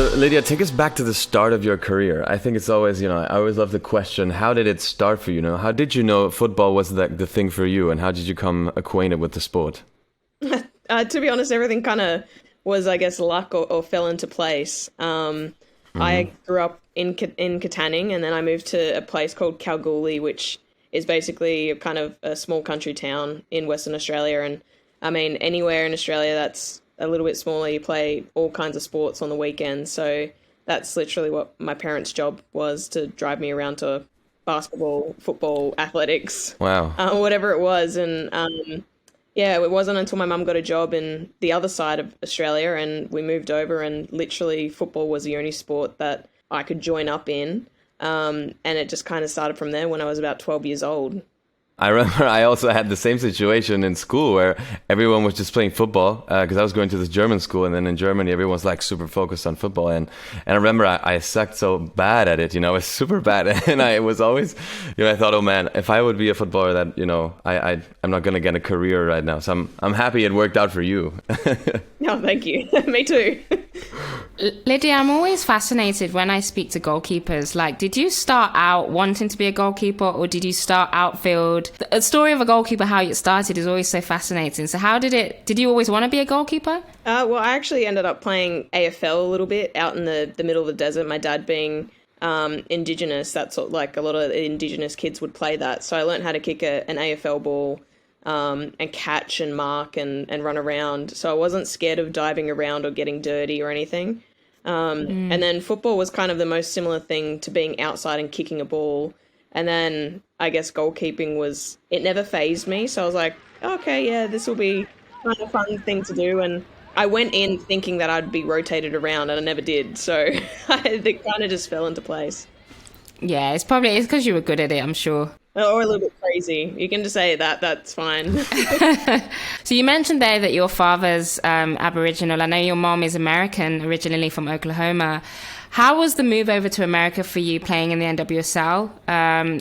So Lydia, take us back to the start of your career. I think it's always, I always love the question, how did it start for you? How did you know football was the thing for you, and how did you come acquainted with the sport? To be honest, everything kind of was, I guess, luck or fell into place. I grew up in Katanning, and then I moved to a place called Kalgoorlie, which is basically kind of a small country town in Western Australia. And I mean, anywhere in Australia that's a little bit smaller, you play all kinds of sports on the weekends. So that's literally what my parents' job was, to drive me around to basketball, football, athletics, whatever it was. And it wasn't until my mum got a job in the other side of Australia and we moved over, and literally football was the only sport that I could join up in. And it just kind of started from there when I was about 12 years old. I remember I also had the same situation in school where everyone was just playing football because I was going to this German school, and then in Germany everyone's like super focused on football, and I remember I sucked so bad at it, I was super bad, and I was always, I thought, oh man, if I would be a footballer, that I'm not gonna get a career right now. So I'm happy it worked out for you. No, thank you. Me too. Lydia, I'm always fascinated when I speak to goalkeepers. Like, did you start out wanting to be a goalkeeper, or did you start outfield? The story of a goalkeeper, how it started, is always so fascinating. So did you always want to be a goalkeeper? Well, I actually ended up playing AFL a little bit out in the middle of the desert. My dad being Indigenous, that's like a lot of Indigenous kids would play that. So I learned how to kick an AFL ball and catch and mark and run around. So I wasn't scared of diving around or getting dirty or anything. And then football was kind of the most similar thing to being outside and kicking a ball. And then I guess goalkeeping it never fazed me. So I was like, okay, yeah, this will be kind of fun thing to do. And I went in thinking that I'd be rotated around, and I never did. So it kind of just fell into place. Yeah, it's because you were good at it, I'm sure. Or a little bit crazy. You can just say that, that's fine. So you mentioned there that your father's Aboriginal. I know your mom is American, originally from Oklahoma. How was the move over to America for you, playing in the NWSL?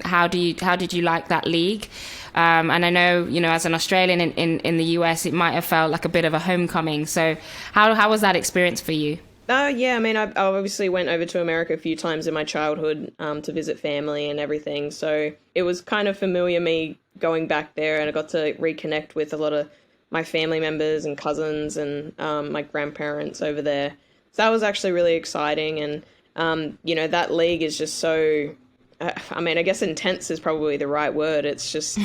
How did you like that league? And I know, as an Australian in the US, it might have felt like a bit of a homecoming. So how was that experience for you? Yeah, I mean, I obviously went over to America a few times in my childhood to visit family and everything. So it was kind of familiar me going back there, and I got to reconnect with a lot of my family members and cousins and my grandparents over there. So that was actually really exciting. And, that league is just so, I guess intense is probably the right word. It's just,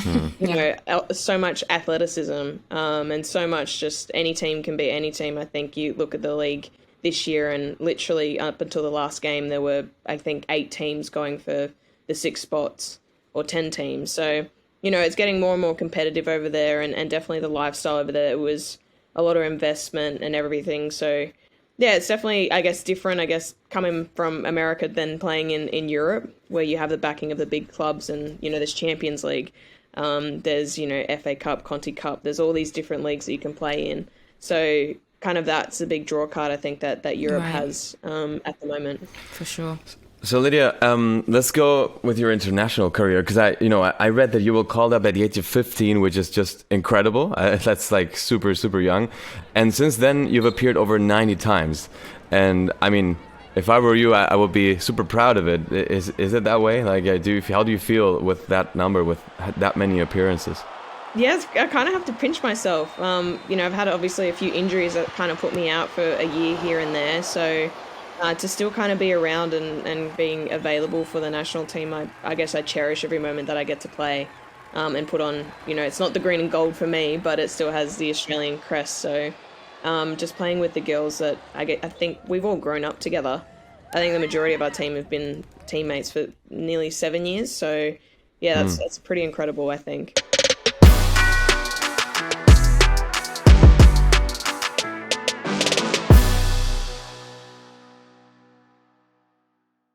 so much athleticism and so much just any team can beat any team. I think you look at the league this year, and literally up until the last game, there were, I think, 8 teams going for the 6 spots, or 10 teams. So, it's getting more and more competitive over there, and definitely the lifestyle over there was a lot of investment and everything. So, yeah, it's definitely, I guess, different, coming from America than playing in Europe, where you have the backing of the big clubs and, there's Champions League, there's, FA Cup, Conti Cup, there's all these different leagues that you can play in. So kind of that's a big draw card, I think, that Europe has at the moment. For sure. So Lydia, let's go with your international career, because I read that you were called up at the age of 15, which is just incredible. That's like super, super young. And since then, you've appeared over 90 times. And I mean, if I were you, I would be super proud of it. Is it that way? Like, how do you feel with that number, with that many appearances? Yes, I kind of have to pinch myself. I've had obviously a few injuries that kind of put me out for a year here and there. So to still kind of be around and being available for the national team, I guess I cherish every moment that I get to play and put on. It's not the green and gold for me, but it still has the Australian crest. So just playing with the girls that I think we've all grown up together. I think the majority of our team have been teammates for nearly 7 years. So yeah, that's pretty incredible, I think.